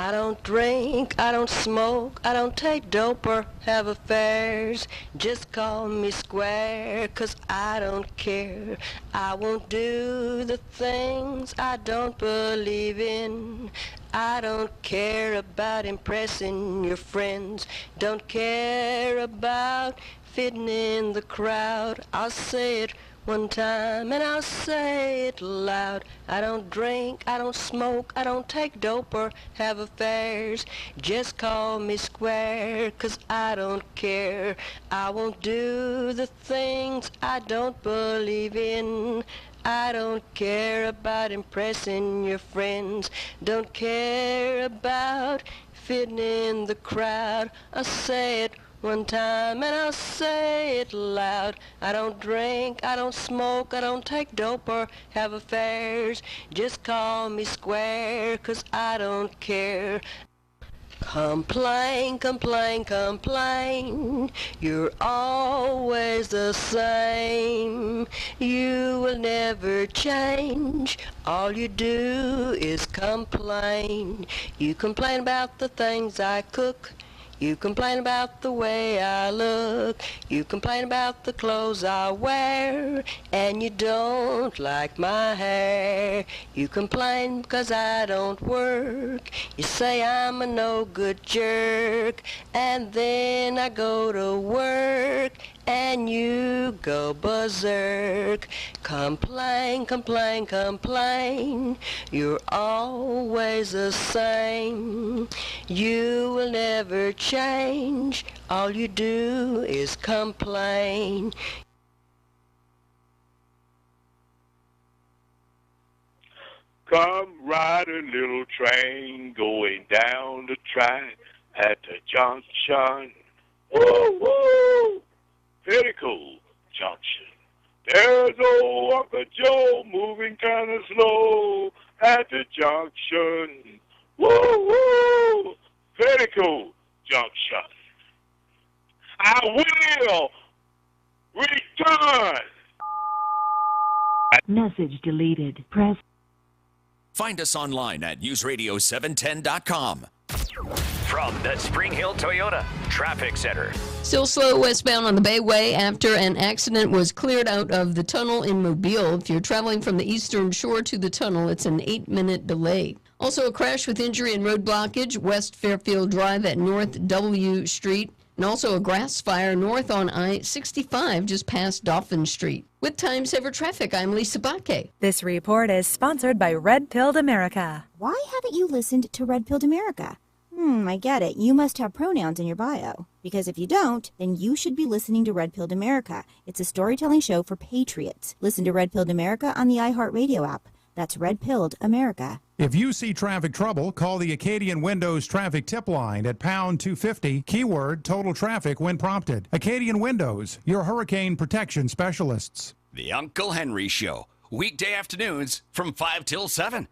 I don't drink, I don't smoke, I don't take dope or have affairs. Just call me square, 'cause I don't care. I won't do the things I don't believe in. I don't care about impressing your friends. Don't care about fitting in the crowd. I'll say it one time and I'll say it loud. I don't drink, I don't smoke, I don't take dope or have affairs. Just call me square, 'cause I don't care. I won't do the things I don't believe in. I don't care about impressing your friends. Don't care about fitting in the crowd. I'll say it one time and I'll say it loud. I don't drink, I don't smoke, I don't take dope or have affairs. Just call me square, 'cause I don't care. Complain, complain, complain. You're always the same. You will never change. All you do is complain. You complain about the things I cook. You complain about the way I look. You complain about the clothes I wear. And you don't like my hair. You complain because I don't work. You say I'm a no-good jerk. And then I go to work and you go berserk. Complain, complain, complain. You're always the same. You will never change. All you do is complain. Come ride a little train going down the track at the junction. Woo, woo! Very cool junction. There's old Uncle Joe moving kind of slow at the junction. Woo, woo! Very cool junction. I will return. Message deleted. Press. Find us online at newsradio710.com. From the Spring Hill Toyota Traffic Center. Still slow westbound on the Bayway after an accident was cleared out of the tunnel in Mobile. If you're traveling from the eastern shore to the tunnel, it's an 8-minute delay. Also a crash with injury and road blockage, West Fairfield Drive at North W Street. And also a grass fire north on I-65 just past Dauphin Street. With Time Saver Traffic, I'm Lisa Bakke. This report is sponsored by Red Pilled America. Why haven't you listened to Red Pilled America? I get it. You must have pronouns in your bio. Because if you don't, then you should be listening to Red Pilled America. It's a storytelling show for patriots. Listen to Red Pilled America on the iHeartRadio app. That's Red Pilled America. If you see traffic trouble, call the Acadian Windows traffic tip line at pound 250, keyword total traffic when prompted. Acadian Windows, your hurricane protection specialists. The Uncle Henry Show, weekday afternoons from 5 till 7.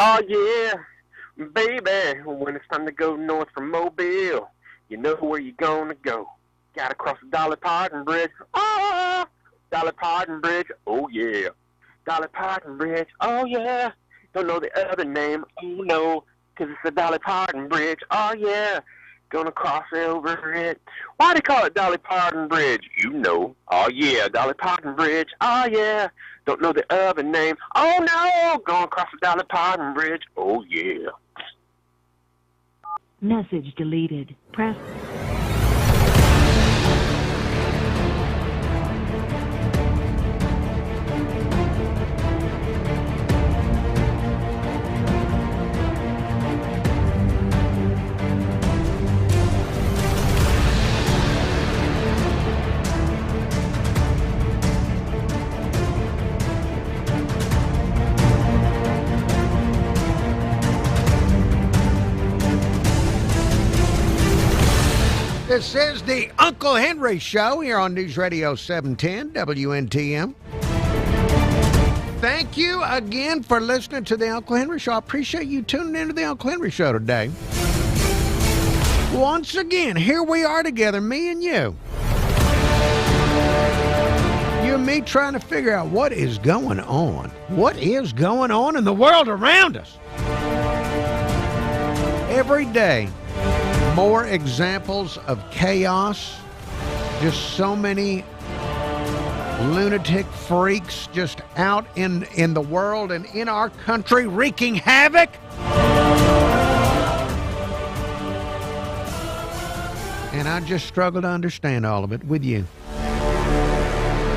Oh, yeah, baby, when it's time to go north from Mobile, you know where you're going to go. Gotta cross the Dolly Parton Bridge. Oh, Dolly Parton Bridge. Oh, yeah. Dolly Parton Bridge. Oh, yeah. Don't know the other name. Oh, no, because it's the Dolly Parton Bridge. Oh, yeah. Gonna cross over it. Why they call it Dolly Parton Bridge? You know. Oh, yeah, Dolly Parton Bridge. Oh, yeah. Don't know the other name. Oh, no. Gonna cross the Dolly Parton Bridge. Oh, yeah. Message deleted. Press. This is the Uncle Henry Show here on News Radio 710 WNTM. Thank you again for listening to the Uncle Henry Show. I appreciate you tuning into the Uncle Henry Show today. Once again, here we are together, me and you. You, me, me trying to figure out what is going on. What is going on in the world around us? Every day, more examples of chaos. Just so many lunatic freaks just out in the world and in our country wreaking havoc. And I just struggle to understand all of it with you.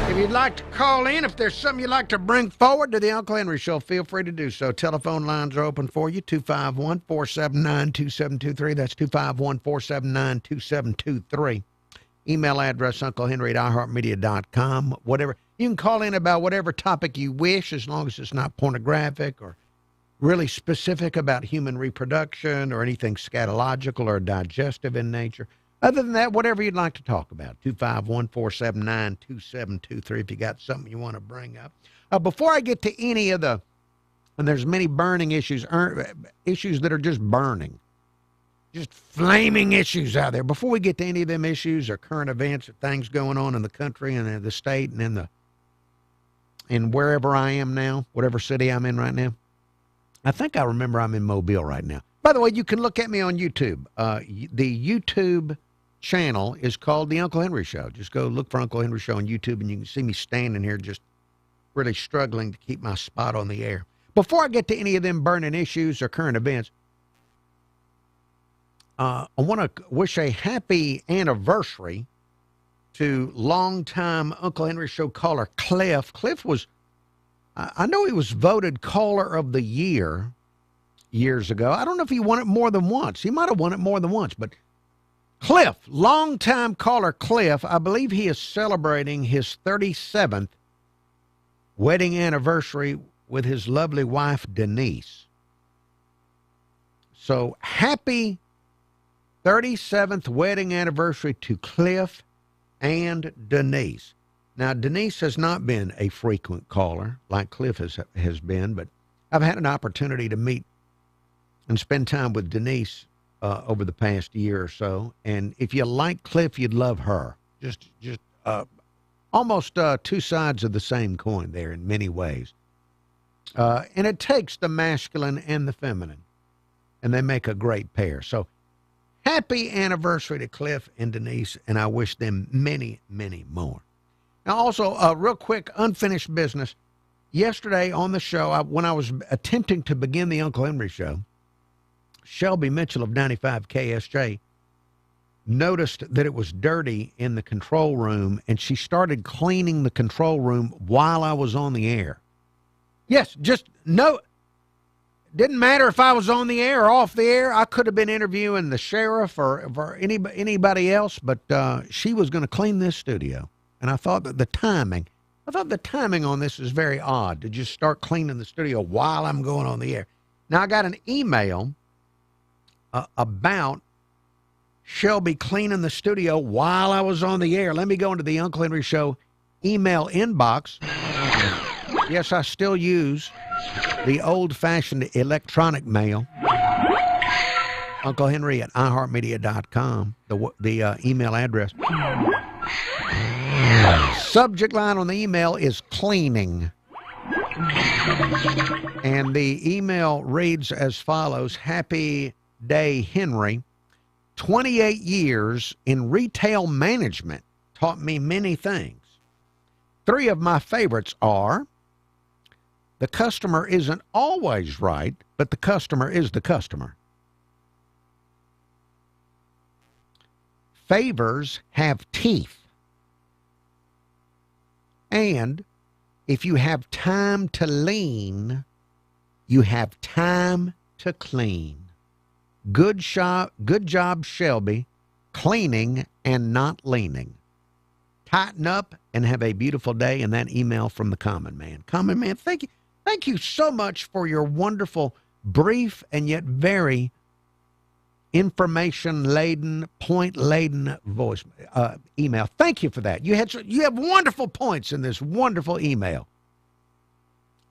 If you'd like to call in, if there's something you'd like to bring forward to the Uncle Henry Show, feel free to do so. Telephone lines are open for you, 251-479-2723. That's 251-479-2723. Email address, unclehenry@iheartmedia.com. Whatever. You can call in about whatever topic you wish, as long as it's not pornographic or really specific about human reproduction or anything scatological or digestive in nature. Other than that, whatever you'd like to talk about, 251-479-2723 if you got something you want to bring up. Before I get to any of the, and there's many burning issues that are just burning, just flaming issues out there. Before we get to any of them issues or current events or things going on in the country and in the state and in wherever I am now, whatever city I'm in right now, I think I remember I'm in Mobile right now. By the way, you can look at me on YouTube. The YouTube channel is called The Uncle Henry Show. Just go look for Uncle Henry Show on YouTube, and you can see me standing here just really struggling to keep my spot on the air. Before I get to any of them burning issues or current events, I want to wish a happy anniversary to longtime Uncle Henry Show caller Cliff. Cliff was, I know he was voted Caller of the Year years ago. I don't know if he won it more than once. He might have won it more than once, but Cliff, longtime caller Cliff, I believe he is celebrating his 37th wedding anniversary with his lovely wife, Denise. So happy 37th wedding anniversary to Cliff and Denise. Now, Denise has not been a frequent caller like Cliff has been, but I've had an opportunity to meet and spend time with Denise over the past year or so. And if you like Cliff, you'd love her. Just almost two sides of the same coin there in many ways. And it takes the masculine and the feminine, and they make a great pair. So happy anniversary to Cliff and Denise, and I wish them many, many more. Now, also, real quick, unfinished business. Yesterday on the show, when I was attempting to begin the Uncle Henry Show, Shelby Mitchell of 95 KSJ noticed that it was dirty in the control room, and she started cleaning the control room while I was on the air. Yes, just no. Didn't matter if I was on the air or off the air. I could have been interviewing the sheriff or anybody else, but she was going to clean this studio. And I thought that the timing on this is very odd, to just start cleaning the studio while I'm going on the air. Now, I got an email about Shelby cleaning the studio while I was on the air. Let me go into the Uncle Henry Show email inbox. Yes, I still use the old-fashioned electronic mail. Uncle Henry at iHeartMedia.com, the email address. Subject line on the email is cleaning. And the email reads as follows: Happy Day, Henry. 28 years in retail management taught me many things. 3 of my favorites are: the customer isn't always right, but the customer is the customer. Favors have teeth. And if you have time to lean, you have time to clean. Good job, Shelby, cleaning and not leaning. Tighten up and have a beautiful day. And that email from the Common Man. Common Man, thank you. Thank you so much for your wonderful, brief, and yet very information-laden, point-laden voice email. Thank you for that. You have wonderful points in this wonderful email.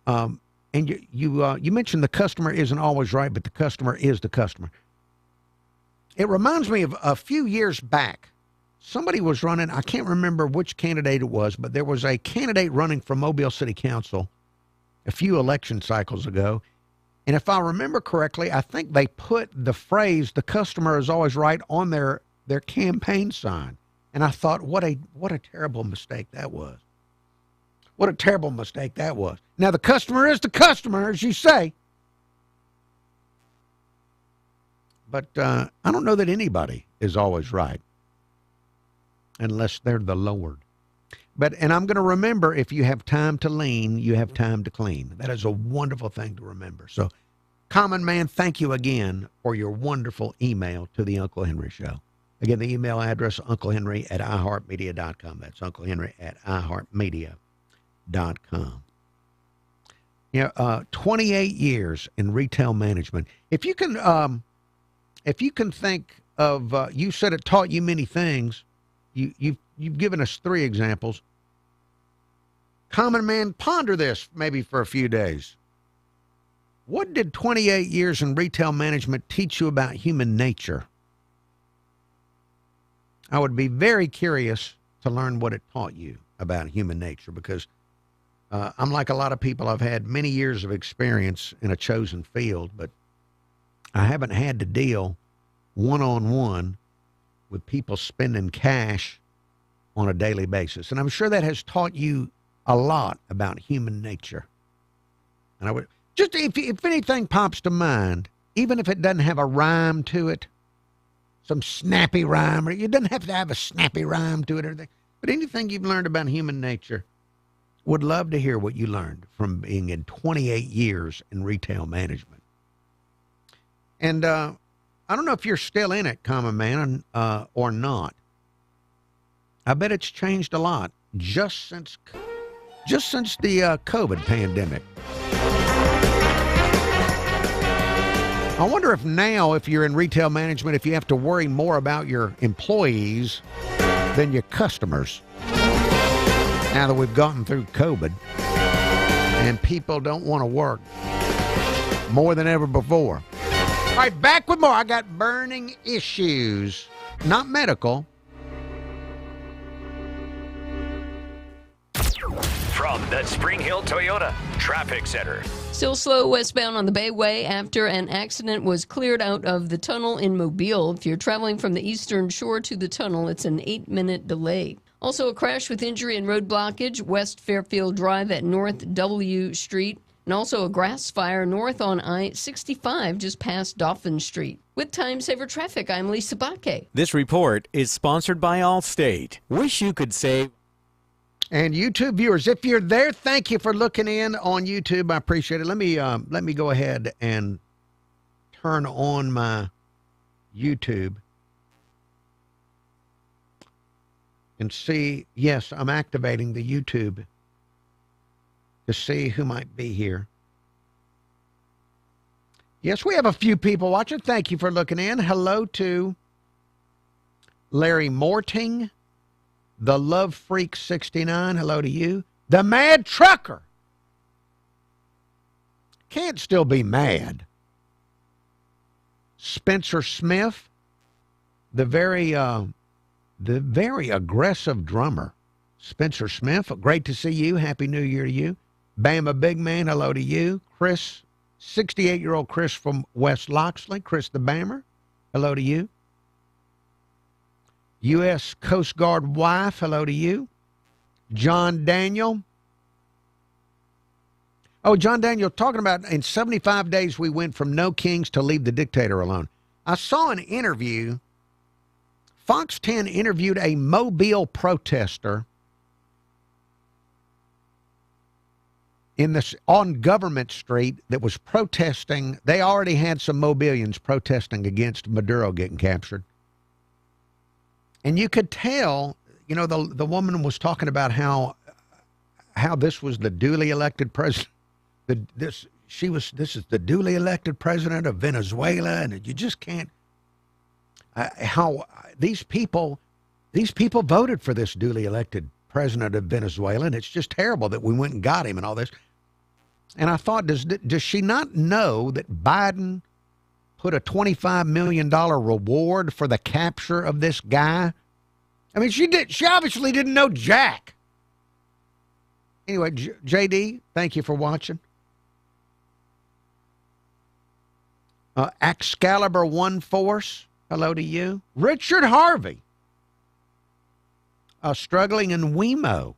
And you mentioned the customer isn't always right, but the customer is the customer. It reminds me of a few years back, somebody was running, I can't remember which candidate it was, but there was a candidate running for Mobile City Council a few election cycles ago. And if I remember correctly, I think they put the phrase, "the customer is always right," on their campaign sign. And I thought, what a terrible mistake that was. What a terrible mistake that was. Now, the customer is the customer, as you say. But I don't know that anybody is always right unless they're the Lord. And I'm going to remember, if you have time to lean, you have time to clean. That is a wonderful thing to remember. So, Common Man, thank you again for your wonderful email to the Uncle Henry Show. Again, the email address, unclehenry@iheartmedia.com. That's unclehenry@iheartmedia.com. 28 years in retail management. If you can think of, you said it taught you many things. You've given us 3 examples. Common Man, ponder this maybe for a few days. What did 28 years in retail management teach you about human nature? I would be very curious to learn what it taught you about human nature, because I'm like a lot of people. I've had many years of experience in a chosen field, but I haven't had to deal one-on-one with people spending cash on a daily basis. And I'm sure that has taught you a lot about human nature. And I would just, if anything pops to mind, even if it doesn't have a rhyme to it, some snappy rhyme, or it doesn't have to have a snappy rhyme to it or anything, but anything you've learned about human nature, would love to hear what you learned from being in 28 years in retail management. And I don't know if you're still in it, Common Man, or not. I bet it's changed a lot just since the COVID pandemic. I wonder if now, if you're in retail management, if you have to worry more about your employees than your customers. Now that we've gotten through COVID and people don't want to work more than ever before. All right, back with more. I got burning issues, not medical. From the Spring Hill Toyota Traffic Center. Still slow westbound on the Bayway after an accident was cleared out of the tunnel in Mobile. If you're traveling from the Eastern Shore to the tunnel, it's an 8-minute delay. Also, a crash with injury and road blockage, West Fairfield Drive at North W Street. And also a grass fire north on I-65 just past Dauphin Street. With Time Saver Traffic, I'm Lisa Bakke. This report is sponsored by Allstate. Wish you could save. And YouTube viewers, if you're there, thank you for looking in on YouTube. I appreciate it. Let me go ahead and turn on my YouTube and see. Yes, I'm activating the YouTube to see who might be here. Yes, we have a few people watching. Thank you for looking in. Hello to Larry Morting, the Love Freak 69. Hello to you. The Mad Trucker. Can't still be mad. Spencer Smith, the very aggressive drummer. Spencer Smith, great to see you. Happy New Year to you. Bama Big Man, hello to you. Chris, 68-year-old Chris from West Loxley. Chris the Bammer, hello to you. U.S. Coast Guard wife, hello to you. John Daniel. Oh, John Daniel, talking about in 75 days we went from no kings to leave the dictator alone. I saw an interview. Fox 10 interviewed a Mobile protester on Government Street that was protesting. They already had some Mobilians protesting against Maduro getting captured. And you could tell, the woman was talking about how this was the duly elected president. This is the duly elected president of Venezuela, and you just can't. How these people voted for this duly elected president of Venezuela, and it's just terrible that we went and got him and all this. And I thought, does she not know that Biden put a $25 million reward for the capture of this guy I mean, she obviously didn't know jack. Anyway, JD, thank you for watching. Excalibur One Force, hello to you. Richard Harvey, struggling in Wemo.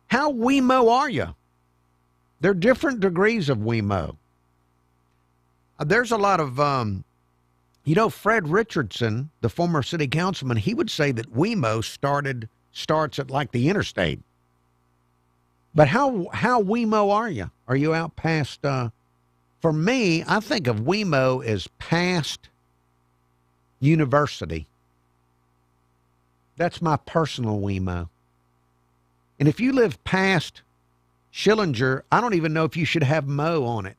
How Wemo are you? There are different degrees of Wemo. There's a lot of, Fred Richardson, the former city councilman, he would say that Wemo starts at like the interstate. But how Wemo are you? Are you out past, for me, I think of Wemo as past university. That's my personal Wemo. And if you live past Schillinger, I don't even know if you should have Mo on it.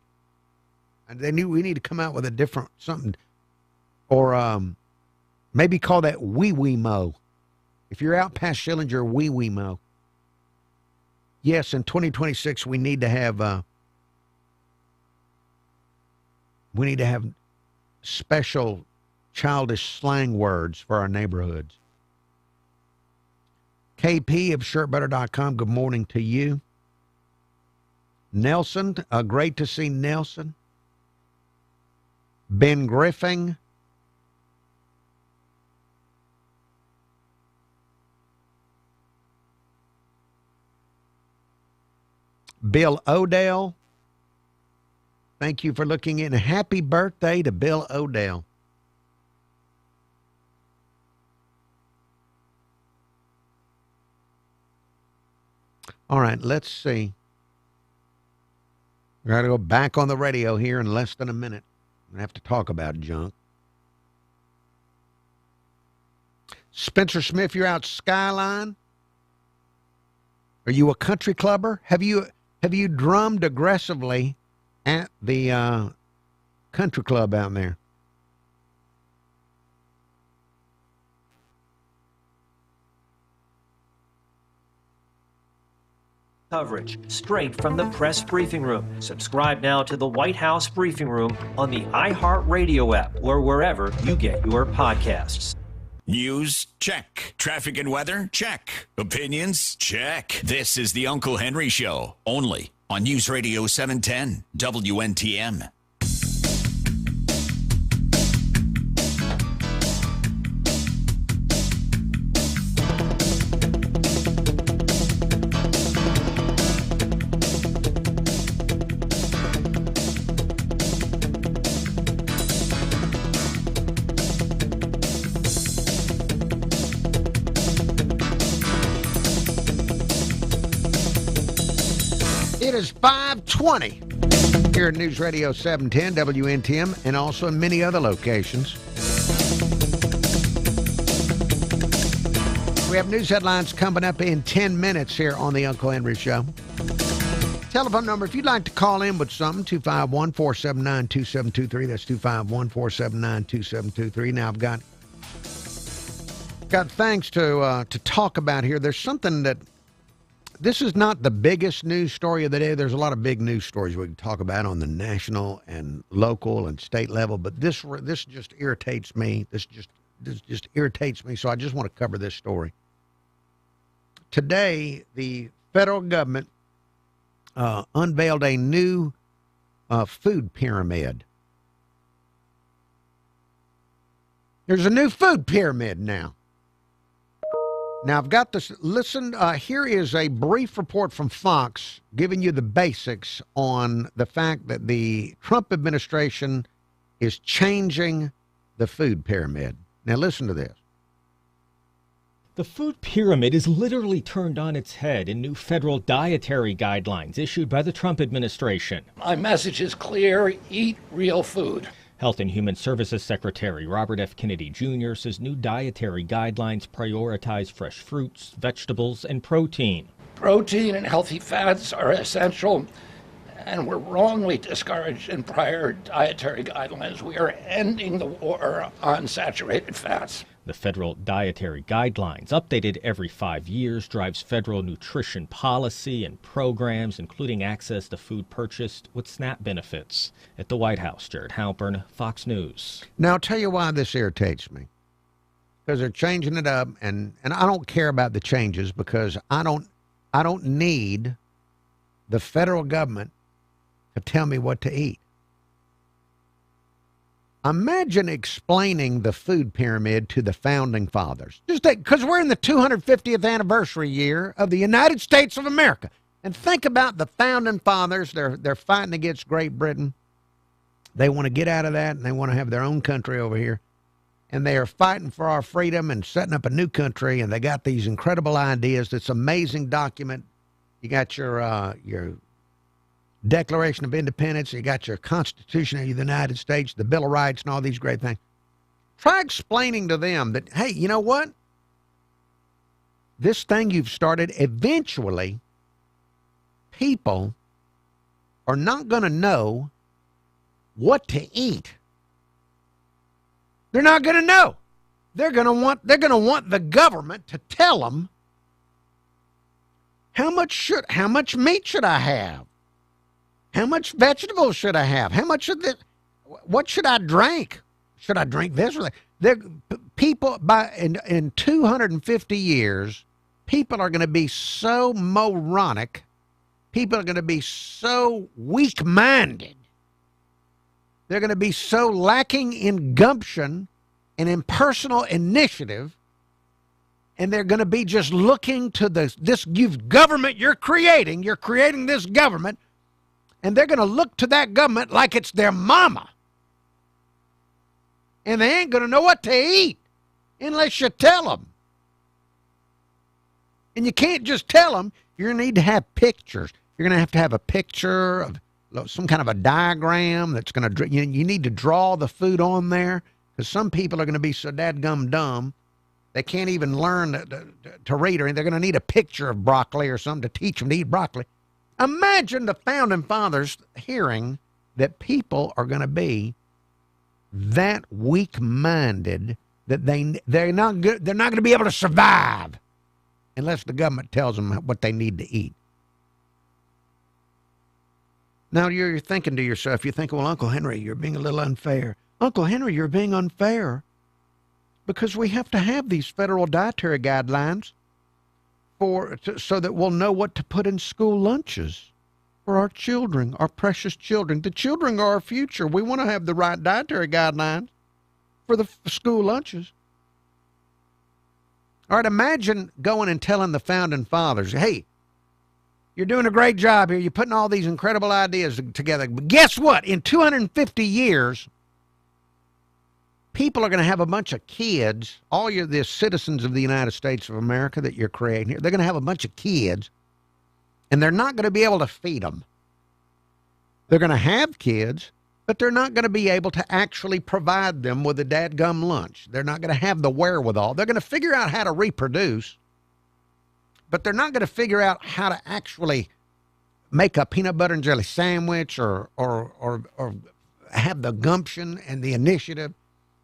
And we need to come out with a different something, or maybe call that Wee Mo. If you're out past Schillinger, Wee Mo. Yes, in 2026 we need to have special childish slang words for our neighborhoods. KP of shirtbutter.com, good morning to you. Nelson, great to see Nelson. Ben Griffin. Bill Odell. Thank you for looking in. Happy birthday to Bill Odell. All right, let's see. We're going to go back on the radio here in less than a minute. I'm going to have to talk about junk. Spencer Smith, you're out Skyline. Are you a country clubber? Have you drummed aggressively at the country club out there? Coverage straight from the press briefing room. Subscribe now to the White House Briefing Room on the iHeartRadio app or wherever you get your podcasts. News? Check. Traffic and weather? Check. Opinions? Check. This is the Uncle Henry Show, only on News Radio 710 WNTM. It is 5:20 here at News Radio 710 WNTM and also in many other locations. We have news headlines coming up in 10 minutes here on the Uncle Henry Show. Telephone number, if you'd like to call in with something, 251-479-2723. That's 251-479-2723. Now, I've got things to talk about here. There's something that, this is not the biggest news story of the day. There's a lot of big news stories we can talk about on the national and local and state level, but this just irritates me. This just irritates me, so I just want to cover this story. Today, the federal government unveiled a new food pyramid. There's a new food pyramid now. Now, I've got this. Listen, here is a brief report from Fox giving you the basics on the fact that the Trump administration is changing the food pyramid. Now, listen to this. The food pyramid is literally turned on its head in new federal dietary guidelines issued by the Trump administration. My message is clear: eat real food. Health and Human Services Secretary Robert F. Kennedy Jr. says new dietary guidelines prioritize fresh fruits, vegetables, and protein. Protein and healthy fats are essential and were wrongly discouraged in prior dietary guidelines. We are ending the war on saturated fats. The federal dietary guidelines, updated every 5 years, drives federal nutrition policy and programs, including access to food purchased with SNAP benefits. At the White House, Jared Halpern, Fox News. Now, I'll tell you why this irritates me. because they're changing it up, and I don't care about the changes because I don't need the federal government to tell me what to eat. Imagine explaining the food pyramid to the founding fathers. Just because we're in the 250th anniversary year of the United States of America. And think about the founding fathers. They're fighting against Great Britain. They want to get out of that, and they want to have their own country over here. And they are fighting for our freedom and setting up a new country, and they got these incredible ideas. This amazing document. You got your Declaration of Independence, you got your Constitution of the United States, the Bill of Rights, and all these great things. Try explaining to them that, hey, you know what? This thing you've started, eventually, people are not going to know what to eat. They're not going to know. They're going to want the government to tell them how much meat should I have? How much vegetables should I have? What should I drink? Should I drink this or that? People in 250 years, people are going to be so moronic. People are going to be so weak-minded. They're going to be so lacking in gumption and in personal initiative, and they're going to be just looking to this government you're creating. You're creating this government. And they're going to look to that government like it's their mama. And they ain't going to know what to eat unless you tell them. And you can't just tell them. You're going to need to have pictures. You're going to have a picture of some kind of a diagram that's going to, you need to draw the food on there, because some people are going to be so dadgum dumb, they can't even learn to read, or they're going to need a picture of broccoli or something to teach them to eat broccoli. Imagine the founding fathers hearing that people are going to be that weak-minded that they're not going to be able to survive unless the government tells them what they need to eat. Now you're thinking to yourself, you're thinking, well, Uncle Henry, you're being a little unfair. Uncle Henry, you're being unfair because we have to have these federal dietary guidelines so that we'll know what to put in school lunches for our children, our precious children. The children are our future. We want to have the right dietary guidelines for the school lunches. All right, imagine going and telling the founding fathers, hey, you're doing a great job here. You're putting all these incredible ideas together. But guess what? In 250 years, people are going to have a bunch of kids, the citizens of the United States of America that you're creating here, they're going to have a bunch of kids, and they're not going to be able to feed them. They're going to have kids, but they're not going to be able to actually provide them with a dadgum lunch. They're not going to have the wherewithal. They're going to figure out how to reproduce, but they're not going to figure out how to actually make a peanut butter and jelly sandwich or have the gumption and the initiative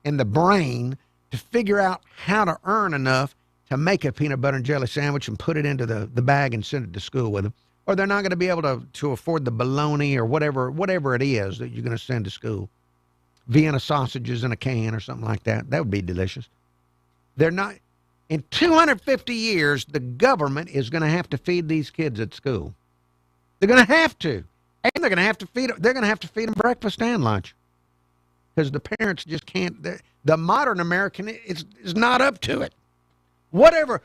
and the brain to figure out how to earn enough to make a peanut butter and jelly sandwich and put it into the bag and send it to school with them. Or they're not going to be able to afford the bologna or whatever it is that you're going to send to school. Vienna sausages in a can or something like that. That would be delicious. They're not. In 250 years, the government is going to have to feed these kids at school. They're going to have to. And they're going to have to feed them breakfast and lunch. Because the parents just can't. The modern American is not up to it. Whatever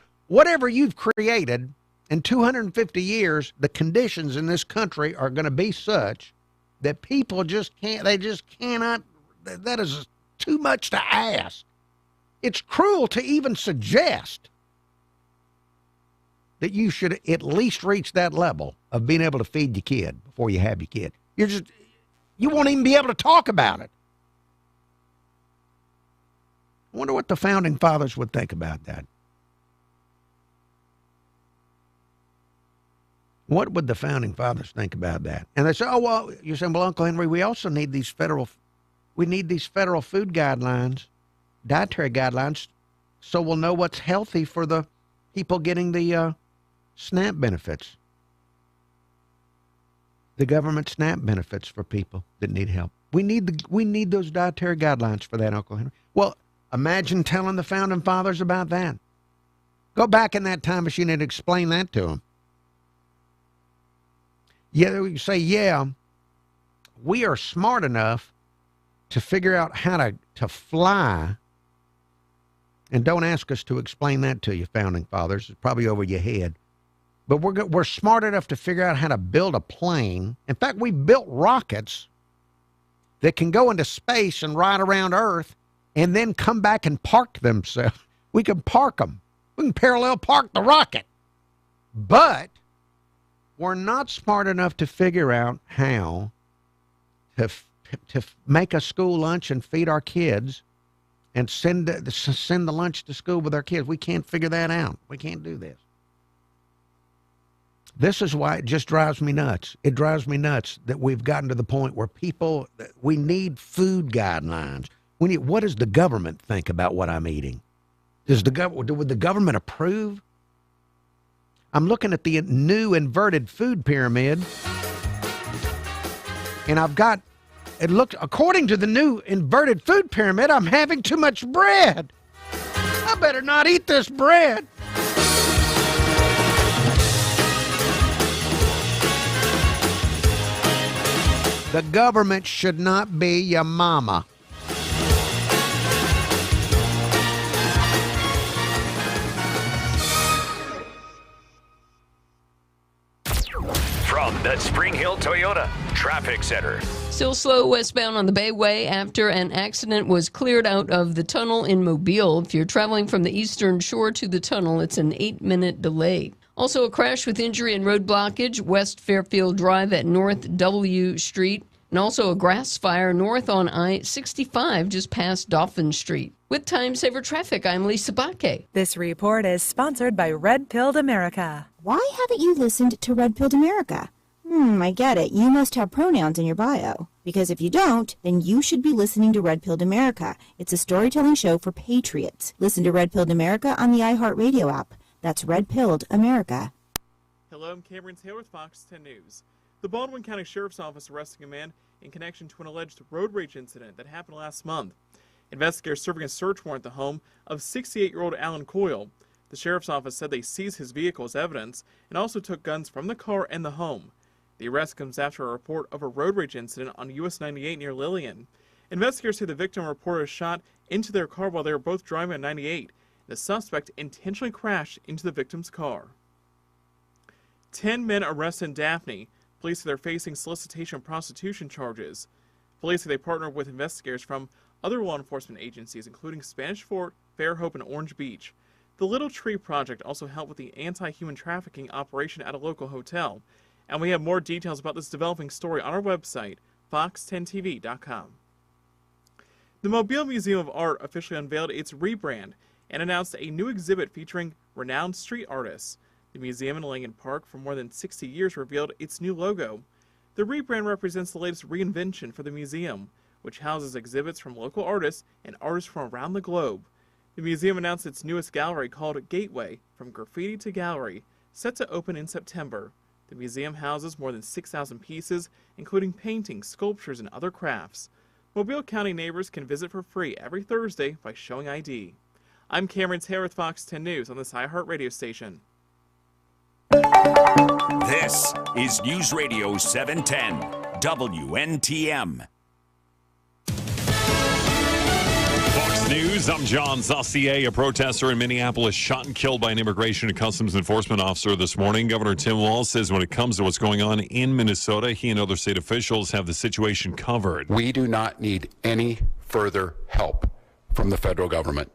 you've created in 250 years, the conditions in this country are going to be such that people just can't. They just cannot. That is too much to ask. It's cruel to even suggest that you should at least reach that level of being able to feed your kid before you have your kid. You won't even be able to talk about it. I wonder what the founding fathers would think about that. What would the founding fathers think about that? And they say, oh, well, you're saying, well, Uncle Henry, we also need these federal food guidelines, dietary guidelines, so we'll know what's healthy for the people getting the SNAP benefits. The government SNAP benefits for people that need help. We need those dietary guidelines for that, Uncle Henry. Well, Imagine telling the Founding Fathers about that. Go back in that time machine and explain that to them. Yeah, we say, yeah, we are smart enough to figure out how to fly. And don't ask us to explain that to you, Founding Fathers. It's probably over your head. But we're smart enough to figure out how to build a plane. In fact, we built rockets that can go into space and ride around Earth and then come back and park themselves. We can park them. We can parallel park the rocket. But we're not smart enough to figure out how to make a school lunch and feed our kids and send the lunch to school with our kids. We can't figure that out. We can't do this. This is why it just drives me nuts. It drives me nuts that we've gotten to the point where we need food guidelines. What does the government think about what I'm eating? Would the government approve? I'm looking at the new inverted food pyramid, and according to the new inverted food pyramid, I'm having too much bread. I better not eat this bread. The government should not be your mama. From the Spring Hill Toyota Traffic Center. Still slow westbound on the Bayway after an accident was cleared out of the tunnel in Mobile. If you're traveling from the Eastern Shore to the tunnel, it's an 8-minute delay. Also a crash with injury and road blockage, West Fairfield Drive at North W Street. And also a grass fire north on I-65 just past Dauphin Street. With Time Saver Traffic, I'm Lisa Bakke. This report is sponsored by Red Pilled America. Why haven't you listened to Red Pilled America? I get it. You must have pronouns in your bio. Because if you don't, then you should be listening to Red Pilled America. It's a storytelling show for patriots. Listen to Red Pilled America on the iHeartRadio app. That's Red Pilled America. Hello, I'm Cameron Taylor with Fox 10 News. The Baldwin County Sheriff's Office arresting a man in connection to an alleged road rage incident that happened last month. Investigators serving a search warrant at the home of 68-year-old Alan Coyle. The Sheriff's Office said they seized his vehicle as evidence and also took guns from the car and the home. The arrest comes after a report of a road rage incident on US 98 near Lillian. Investigators say the victim reported a shot into their car while they were both driving on 98. The suspect intentionally crashed into the victim's car. 10 men arrested in Daphne. Police say they're facing solicitation and prostitution charges. Police say they partnered with investigators from other law enforcement agencies, including Spanish Fort, Fairhope, and Orange Beach. The Little Tree Project also helped with the anti-human trafficking operation at a local hotel. And we have more details about this developing story on our website, fox10tv.com. The Mobile Museum of Art officially unveiled its rebrand and announced a new exhibit featuring renowned street artists. The museum in Langen Park for more than 60 years revealed its new logo. The rebrand represents the latest reinvention for the museum, which houses exhibits from local artists and artists from around the globe. The museum announced its newest gallery called Gateway, From Graffiti to Gallery, set to open in September. The museum houses more than 6,000 pieces, including paintings, sculptures, and other crafts. Mobile County neighbors can visit for free every Thursday by showing ID. I'm Cameron Taylor with Fox 10 News on this iHeart radio station. This is News Radio 710 WNTM. Fox News, I'm John Saucier. A protester in Minneapolis shot and killed by an Immigration and Customs Enforcement officer this morning. Governor Tim Walz says when it comes to what's going on in Minnesota, he and other state officials have the situation covered. We do not need any further help from the federal government.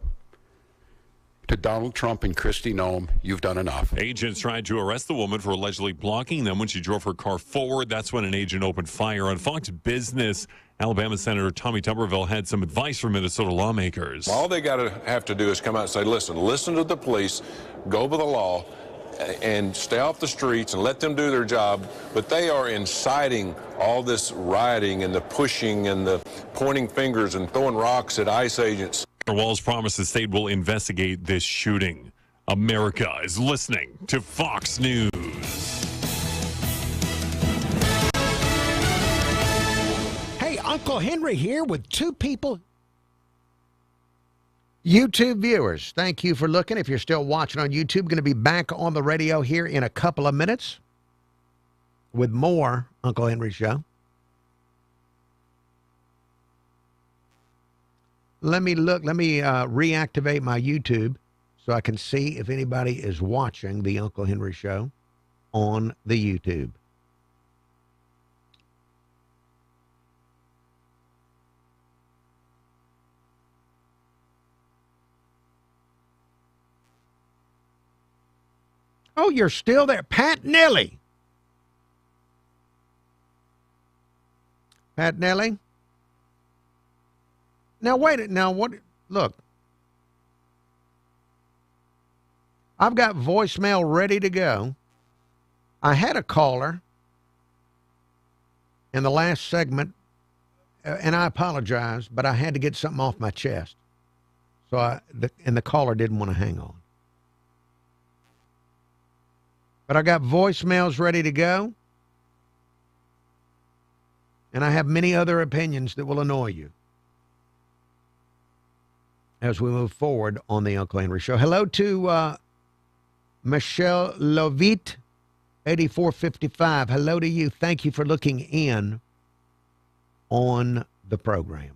To Donald Trump and Kristi Noem, you've done enough. Agents tried to arrest the woman for allegedly blocking them when she drove her car forward. That's when an agent opened fire. On Fox Business, Alabama Senator Tommy Tuberville had some advice for Minnesota lawmakers. All they have to do is come out and say, listen to the police, go by the law, and stay off the streets and let them do their job. But they are inciting all this rioting and the pushing and the pointing fingers and throwing rocks at ICE agents. Walz promised the state will investigate this shooting. America is listening to Fox News. Hey, Uncle Henry here with two people. YouTube viewers, thank you for looking. If you're still watching on YouTube, going to be back on the radio here in a couple of minutes with more Uncle Henry Show. Let me reactivate my YouTube so I can see if anybody is watching the Uncle Henry Show on the YouTube. Oh, you're still there. Pat Nelly. Pat Nelly? Now, wait. Now, what? Look. I've got voicemail ready to go. I had a caller in the last segment, and I apologize, but I had to get something off my chest. So the caller didn't want to hang on. But I got voicemails ready to go. And I have many other opinions that will annoy you as we move forward on the Uncle Henry Show. Hello to Michelle Lovit, 8455. Hello to you. Thank you for looking in on the program.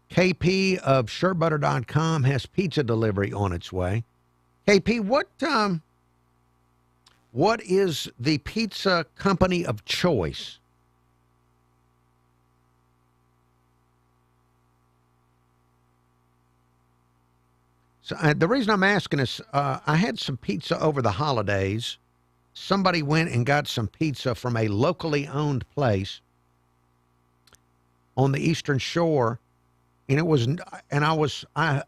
KP of SureButter.com has pizza delivery on its way. KP, what is the pizza company of choice? So the reason I'm asking is I had some pizza over the holidays. Somebody went and got some pizza from a locally owned place on the Eastern Shore, and I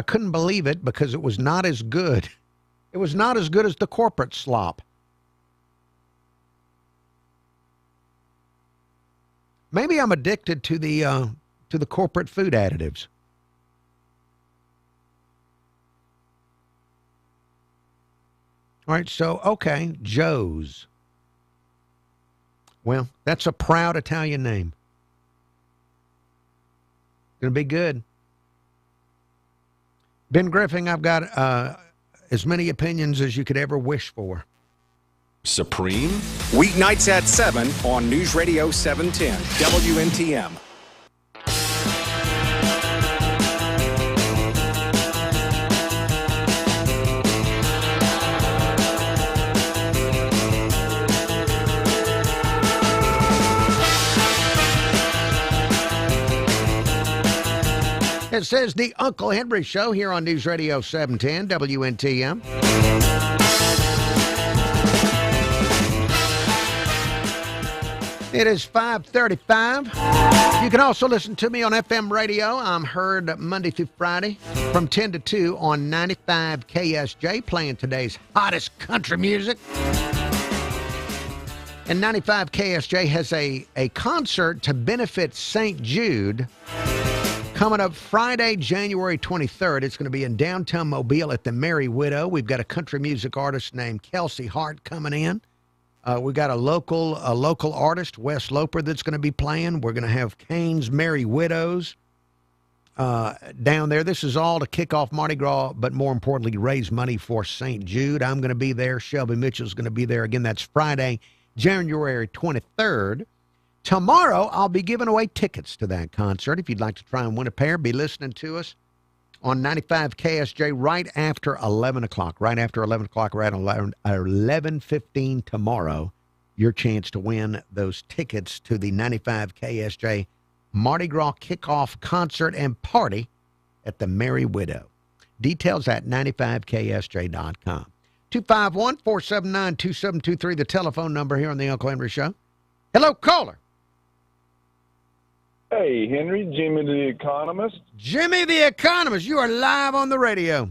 couldn't believe it because it was not as good. It was not as good as the corporate slop. Maybe I'm addicted to the corporate food additives. All right, so, okay, Joe's. Well, that's a proud Italian name. Going to be good. Ben Griffin, I've got as many opinions as you could ever wish for. Supreme? Weeknights at 7 on News Radio 710, WNTM. It says the Uncle Henry Show here on News Radio 710 WNTM. It is 5:35. You can also listen to me on FM radio. I'm heard Monday through Friday from 10 to 2 on 95 KSJ, playing today's hottest country music. And 95 KSJ has a concert to benefit St. Jude coming up Friday, January 23rd. It's going to be in downtown Mobile at the Merry Widow. We've got a country music artist named Kelsey Hart coming in. We've got a local artist, Wes Loper, that's going to be playing. We're going to have Kane's Merry Widows down there. This is all to kick off Mardi Gras, but more importantly, raise money for St. Jude. I'm going to be there. Shelby Mitchell's going to be there. Again, that's Friday, January 23rd. Tomorrow, I'll be giving away tickets to that concert. If you'd like to try and win a pair, be listening to us on 95 KSJ right after 11 o'clock. Right after 11 o'clock, right at 11:15 tomorrow, your chance to win those tickets to the 95 KSJ Mardi Gras Kickoff Concert and Party at the Merry Widow. Details at 95KSJ.com. 251-479-2723, the telephone number here on the Uncle Henry Show. Hello, caller. Hey, Henry, Jimmy the Economist. Jimmy the Economist, you are live on the radio.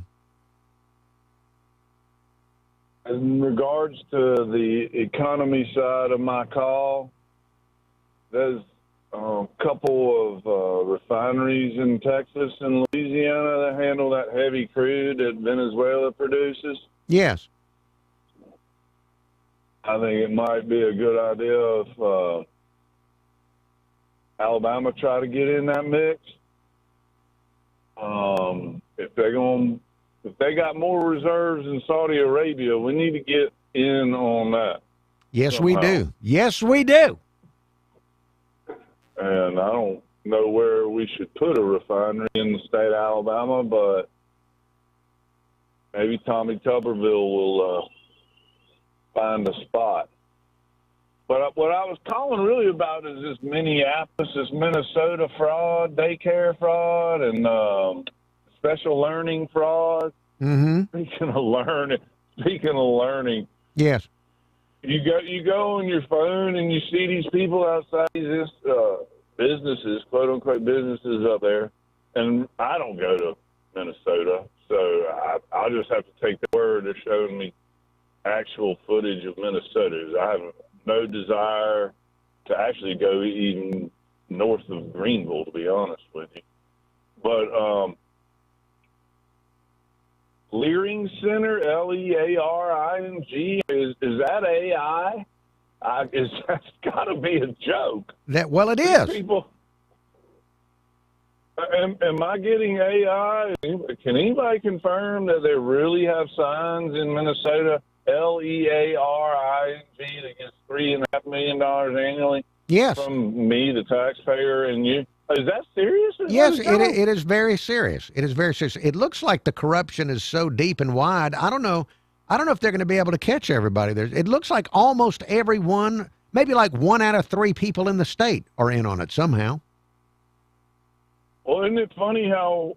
In regards to the economy side of my call, there's a couple of refineries in Texas and Louisiana that handle that heavy crude that Venezuela produces. Yes. I think it might be a good idea if Alabama try to get in that mix. if they got more reserves in Saudi Arabia, we need to get in on that. Yes, somehow. we do. Yes, we do. And I don't know where we should put a refinery in the state of Alabama, but maybe Tommy Tuberville will find a spot. But what I was calling really about is this Minneapolis, this Minnesota fraud, daycare fraud, and special learning fraud. Mm-hmm. Speaking of learning, yes. You go on your phone and you see these people outside these businesses, quote unquote businesses up there, and I don't go to Minnesota, so I'll just have to take the word of showing me actual footage of Minnesota. I have no desire to actually go even north of Greenville, to be honest with you. But Learing Center, Learing, is that AI? That's got to be a joke. Well, it is. People, am I getting AI? Can anybody confirm that they really have signs in Minnesota, Learing, that gets $3.5 million annually? Yes. From me, the taxpayer, and you. Is that serious? Yes, it is very serious. It is very serious. It looks like the corruption is so deep and wide. I don't know if they're going to be able to catch everybody. It looks like almost everyone, maybe like 1 out of 3 people in the state are in on it somehow. Well, isn't it funny how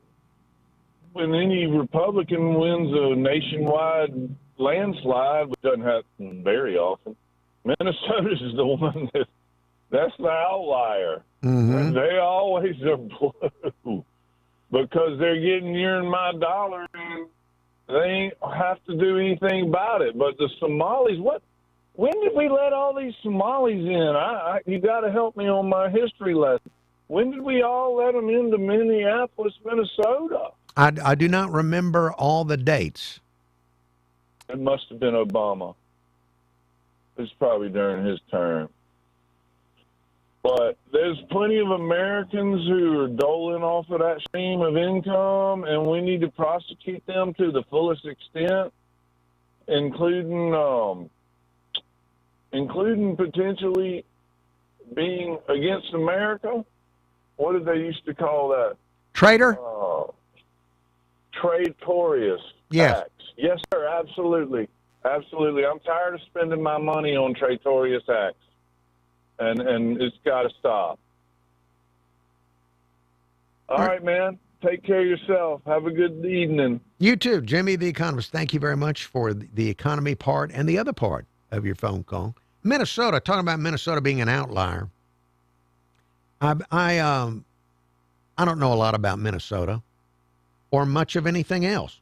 when any Republican wins a nationwide landslide, which doesn't happen very often, Minnesota's the one that's the outlier. Mm-hmm. They always are blue because they're getting your and my dollar and they ain't have to do anything about it. But the Somalis, when did we let all these Somalis in? You got to help me on my history lesson. When did we all let them into Minneapolis, Minnesota? I do not remember all the dates. It must have been Obama. It's probably during his term. But there's plenty of Americans who are doling off of that stream of income, and we need to prosecute them to the fullest extent, including potentially being against America. What did they used to call that? Traitor? Traitorous yes. acts. Yes, sir, absolutely. Absolutely. I'm tired of spending my money on traitorous acts. And it's got to stop. All right, man. Take care of yourself. Have a good evening. You too, Jimmy the Economist. Thank you very much for the economy part and the other part of your phone call. Minnesota, talking about Minnesota being an outlier. I don't know a lot about Minnesota or much of anything else,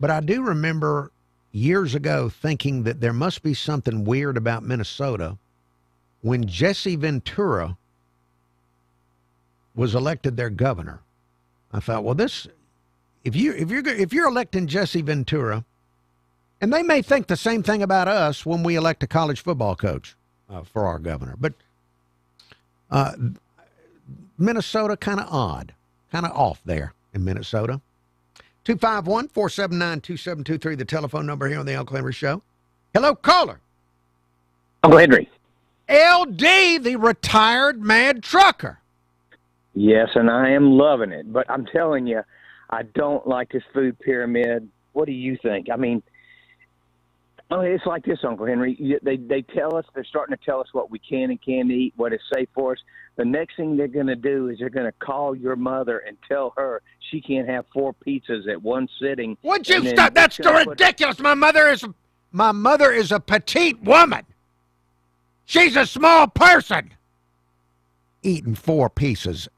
but I do remember years ago thinking that there must be something weird about Minnesota when Jesse Ventura was elected their governor. I thought, well, if you're electing Jesse Ventura, and they may think the same thing about us when we elect a college football coach for our governor, but Minnesota kind of odd, kind of off there in Minnesota. 251-479-2723, the telephone number here on the Uncle Henry Show. Hello, caller. Uncle Henry. LD, the retired mad trucker. Yes, and I am loving it. But I'm telling you, I don't like this food pyramid. What do you think? I mean, it's like this, Uncle Henry. They tell us, they're starting to tell us what we can and can't eat, what is safe for us. The next thing they're going to do is they're going to call your mother and tell her she can't have 4 pizzas at one sitting. Would you stop? That's ridiculous. My mother is a petite woman. She's a small person. Eating 4 pizzas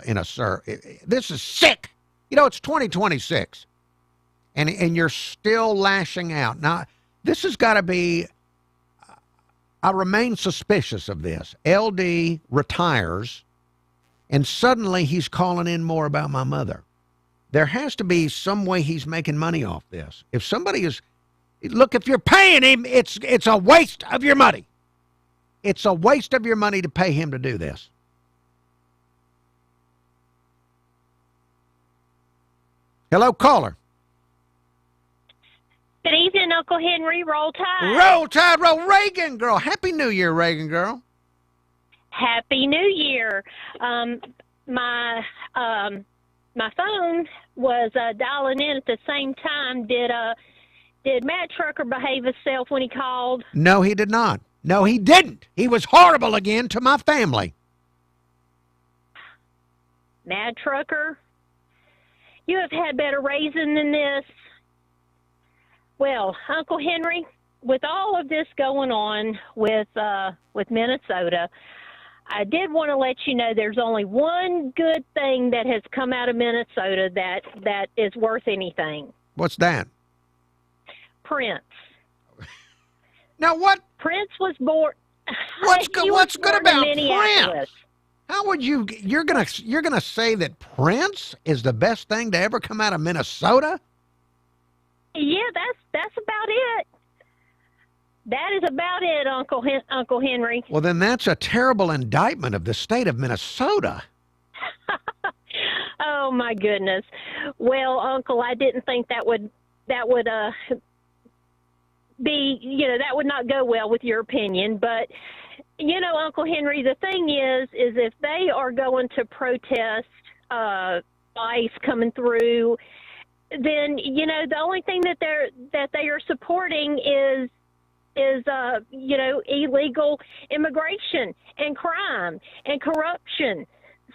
in a sir. This is sick. You know, it's 2026, and you're still lashing out. Now, this has got to be. I remain suspicious of this. LD retires, and suddenly he's calling in more about my mother. There has to be some way he's making money off this. If somebody is, look, if you're paying him, it's a waste of your money. It's a waste of your money to pay him to do this. Hello, caller. Good evening, Uncle Henry. Roll Tide. Roll Tide, roll. Reagan girl. Happy New Year, Reagan girl. Happy New Year. My phone was dialing in at the same time. Did Matt Trucker behave himself when he called? No, he did not. No, he didn't. He was horrible again to my family. Matt Trucker, you have had better raising than this. Well, Uncle Henry, with all of this going on with Minnesota, I did want to let you know there's only one good thing that has come out of Minnesota that is worth anything. What's that? Prince. Now what? Prince was born. What's good about Minneapolis. Prince? How would you're gonna say that Prince is the best thing to ever come out of Minnesota? Yeah, that's about it. That is about it, Uncle Henry. Well, then that's a terrible indictment of the state of Minnesota. Oh my goodness. Well, Uncle, I didn't think that would be, that would not go well with your opinion, but Uncle Henry, the thing is if they are going to protest ICE coming through, then the only thing that they are supporting is illegal immigration and crime and corruption.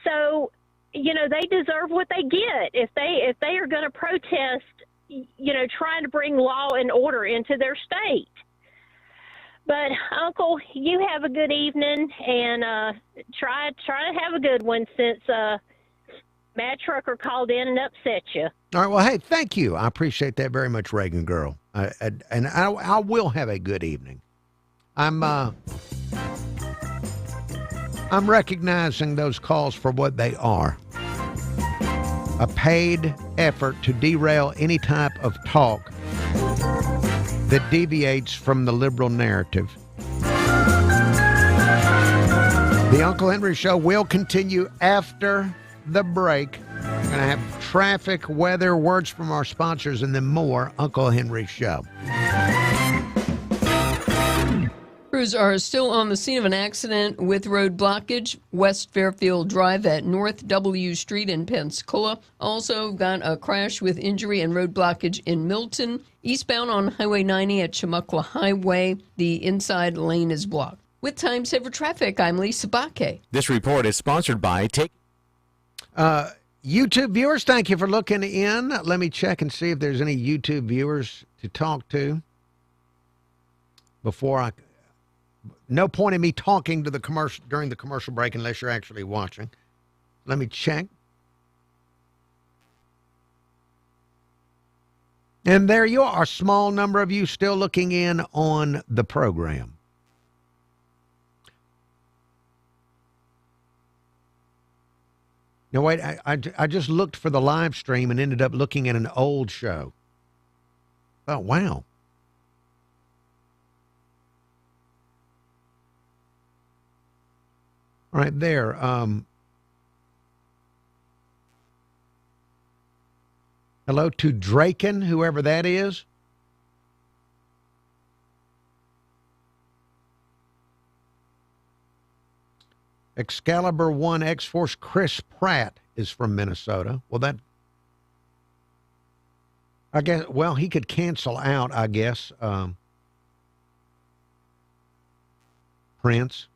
So they deserve what they get if they are going to protest, trying to bring law and order into their state. But Uncle, you have a good evening and try to have a good one since Matt Trucker called in and upset you. All right. Well, hey, thank you. I appreciate that very much, Reagan girl. And I will have a good evening. I'm recognizing those calls for what they are. A paid effort to derail any type of talk that deviates from the liberal narrative. The Uncle Henry Show will continue after the break. We're going to have traffic, weather, words from our sponsors, and then more Uncle Henry Show. Crews are still on the scene of an accident with road blockage, West Fairfield Drive at North W Street in Pensacola. Also got a crash with injury and road blockage in Milton. Eastbound on Highway 90 at Chumuckla Highway, the inside lane is blocked. With Time Saver Traffic, I'm Lisa Bakke. This report is sponsored by YouTube viewers, thank you for looking in. Let me check and see if there's any YouTube viewers to talk to before no point in me talking to the commercial during the commercial break unless you're actually watching. Let me check. And there you are, a small number of you still looking in on the program. No, wait, I just looked for the live stream and ended up looking at an old show. Oh, wow. All right, there. Hello to Draken, whoever that is. Excalibur 1 X-Force Chris Pratt is from Minnesota. Well, I guess, well, he could cancel out, I guess, Prince.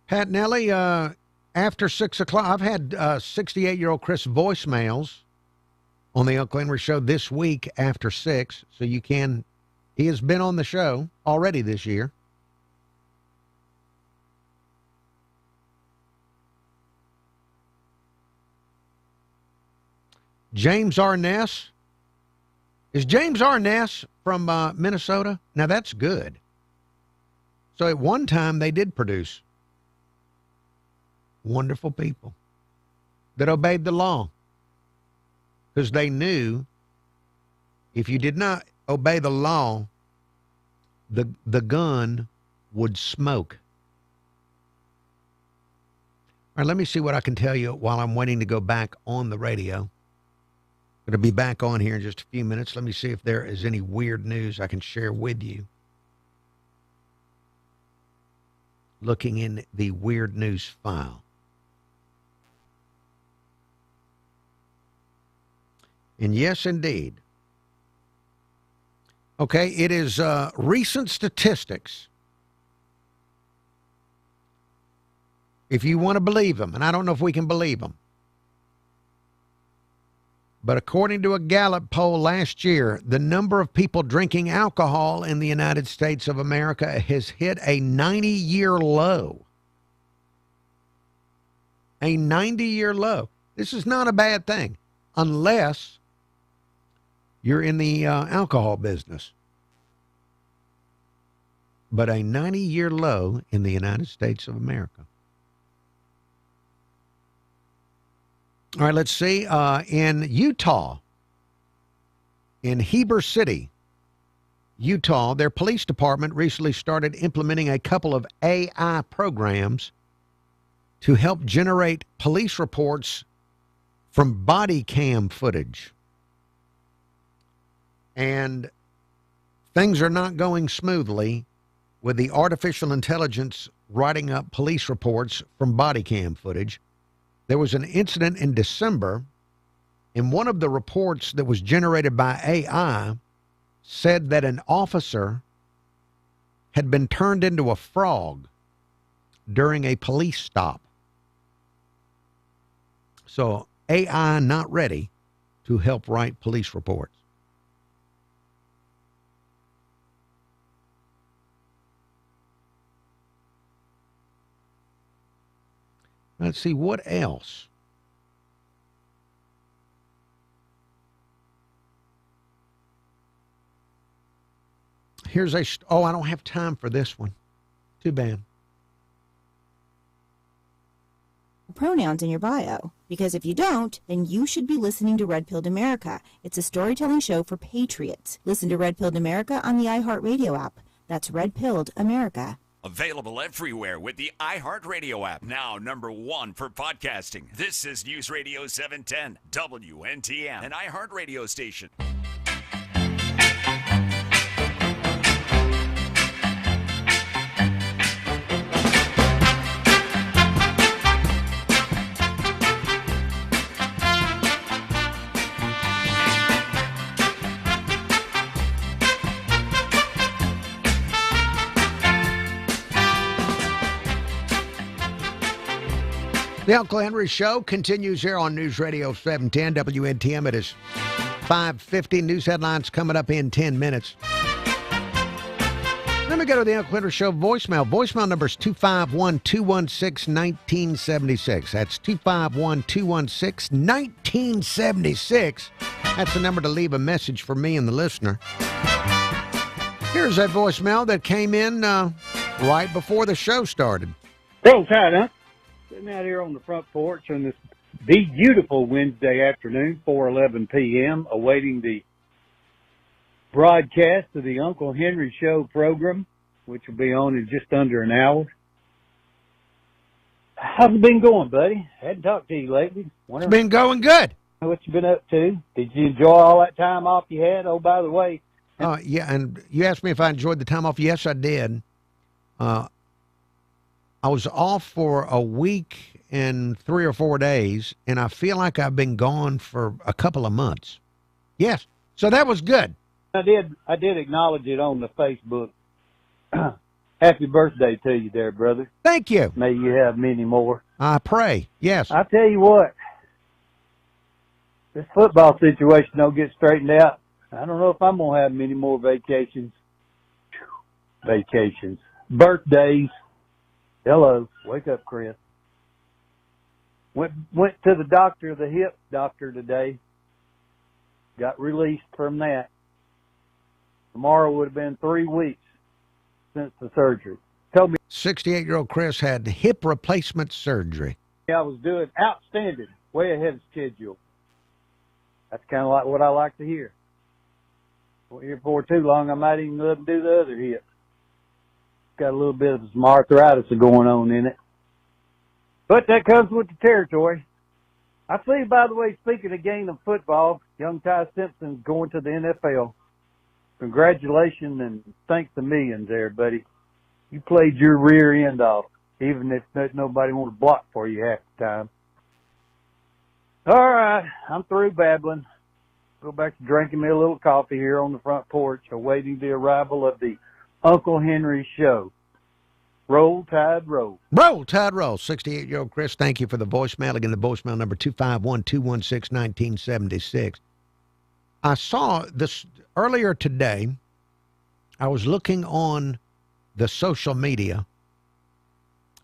Pat Nelly, after 6 o'clock, I've had 68-year-old Chris voicemails on the Uncle Henry Show this week after 6, so he has been on the show already this year. James Arness. Is James Arness from Minnesota? Now that's good. So at one time they did produce wonderful people that obeyed the law because they knew if you did not obey the law, the gun would smoke. All right, let me see what I can tell you while I'm waiting to go back on the radio. I'm going to be back on here in just a few minutes. Let me see if there is any weird news I can share with you. Looking in the weird news file. And yes, indeed. Okay, it is recent statistics. If you want to believe them, and I don't know if we can believe them, but according to a Gallup poll last year, the number of people drinking alcohol in the United States of America has hit a 90-year low. A 90-year low. This is not a bad thing, unless you're in the alcohol business. But a 90-year low in the United States of America. All right, let's see. In Utah, in Heber City, Utah, their police department recently started implementing a couple of AI programs to help generate police reports from body cam footage. And things are not going smoothly with the artificial intelligence writing up police reports from body cam footage. There was an incident in December, and one of the reports that was generated by AI said that an officer had been turned into a frog during a police stop. So AI not ready to help write police reports. Let's see, what else? Here's a, I don't have time for this one. Too bad. Pronouns in your bio, because if you don't, then you should be listening to Red Pilled America. It's a storytelling show for patriots. Listen to Red Pilled America on the iHeartRadio app. That's Red Pilled America. Available everywhere with the iHeartRadio app. Now #1 for podcasting. This is News Radio 710 WNTM, an iHeartRadio station. The Uncle Henry Show continues here on News Radio 710 WNTM. It is 5:50. News headlines coming up in 10 minutes. Let me go to the Uncle Henry Show voicemail. Voicemail number is 251-216-1976. That's 251-216-1976. That's the number to leave a message for me and the listener. Here's a voicemail that came in right before the show started. Roll Tide, huh? Sitting out here on the front porch on this beautiful Wednesday afternoon, 4:11 p.m., awaiting the broadcast of the Uncle Henry Show program, which will be on in just under an hour. How's it been going, buddy? Hadn't talked to you lately. It's been going good. What you been up to? Did you enjoy all that time off you had? Oh, by the way. Yeah, and you asked me if I enjoyed the time off. Yes, I did. I was off for a week and 3 or 4 days, and I feel like I've been gone for a couple of months. Yes, so that was good. I did acknowledge it on the Facebook. Happy birthday to you there, brother. Thank you. May you have many more. I pray, yes. I tell you what, this football situation don't get straightened out. I don't know if I'm going to have many more vacations. Birthdays. Hello. Wake up, Chris. Went to the doctor, the hip doctor today. Got released from that. Tomorrow would have been 3 weeks since the surgery. Told me 68-year-old Chris had hip replacement surgery. I was doing outstanding, way ahead of schedule. That's kind of like what I like to hear. Well, here for too long, I might even let him do the other hip. got a little bit of some arthritis going on in it. But that comes with the territory. I see, by the way, speaking of game of football, young Ty Simpson's going to the NFL. Congratulations and thanks a million there, buddy. You played your rear end off, even if nobody wanted to block for you half the time. All right, I'm through babbling. Go back to drinking me a little coffee here on the front porch, awaiting the arrival of the Uncle Henry Show. Roll, Tide, roll. Roll, Tide, roll. 68-year-old Chris, thank you for the voicemail. Again, the voicemail number 251-216-1976. I saw this earlier today. I was looking on the social media,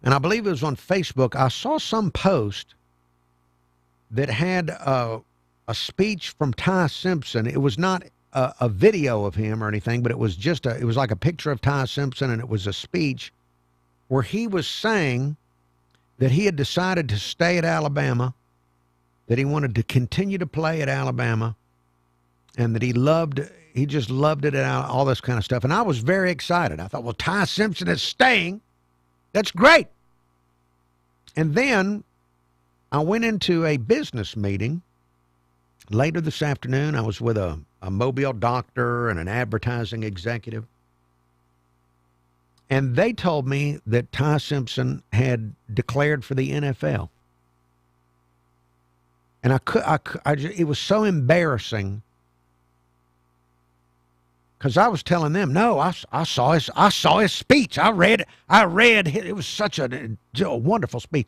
and I believe it was on Facebook. I saw some post that had a speech from Ty Simpson. It was not a video of him or anything, but it was just it was like a picture of Ty Simpson, and it was a speech where he was saying that he had decided to stay at Alabama, that he wanted to continue to play at Alabama, and that he just loved it, and all this kind of stuff. And I was very excited. I thought, well, Ty Simpson is staying. That's great. And then I went into a business meeting later this afternoon. I was with a Mobile doctor and an advertising executive. And they told me that Ty Simpson had declared for the NFL. And it was so embarrassing because I was telling them, no, I saw his speech. I read it was such a wonderful speech.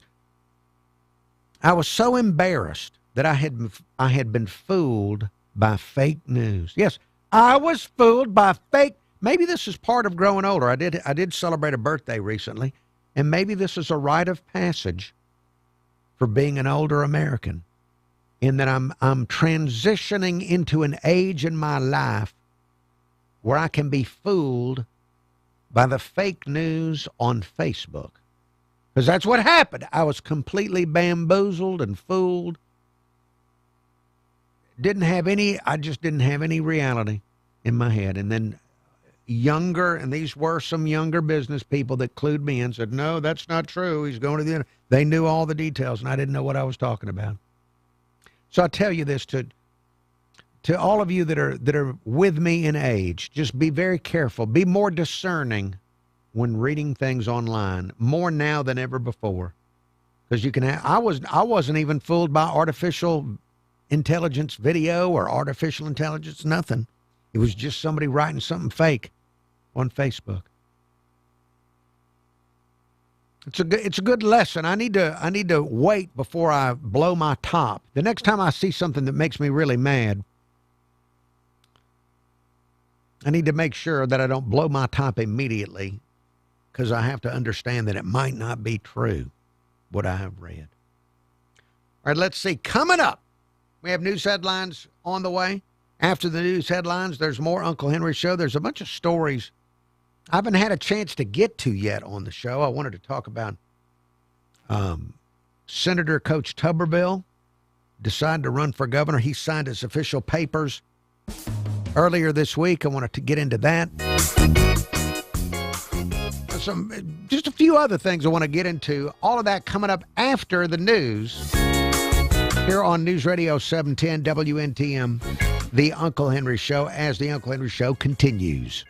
I was so embarrassed that I had been fooled by fake news. Yes, I was fooled by fake. Maybe this is part of growing older. I did celebrate a birthday recently, and maybe this is a rite of passage for being an older American, in that I'm transitioning into an age in my life where I can be fooled by the fake news on Facebook. Because that's what happened. I was completely bamboozled and fooled. I just didn't have any reality in my head. And then these were some younger business people that clued me in, said, no, that's not true. He's going to the end. They knew all the details, and I didn't know what I was talking about. So I tell you this to all of you that are with me in age, just be very careful. Be more discerning when reading things online, more now than ever before. Because I wasn't even fooled by artificial intelligence video or artificial intelligence, nothing. It was just somebody writing something fake on Facebook. It's a good lesson. I need to wait before I blow my top. The next time I see something that makes me really mad, I need to make sure that I don't blow my top immediately, because I have to understand that it might not be true, what I have read. All right, let's see. Coming up, we have news headlines on the way. After the news headlines, there's more Uncle Henry Show. There's a bunch of stories I haven't had a chance to get to yet on the show. I wanted to talk about Senator Coach Tuberville decided to run for governor. He signed his official papers earlier this week. I wanted to get into that. Just a few other things I want to get into. All of that coming up after the news here on News Radio 710 WNTM, The Uncle Henry Show, as The Uncle Henry Show continues.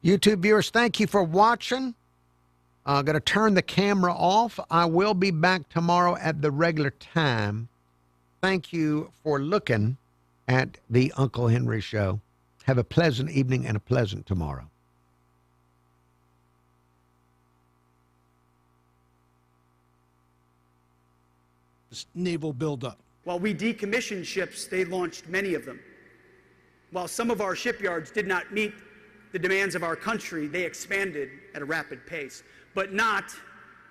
YouTube viewers, thank you for watching. I'm going to turn the camera off. I will be back tomorrow at the regular time. Thank you for looking at The Uncle Henry Show. Have a pleasant evening and a pleasant tomorrow. Naval buildup. While we decommissioned ships, they launched many of them. While some of our shipyards did not meet the demands of our country, they expanded at a rapid pace, but not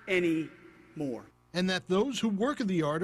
any more. And that those who work at the yard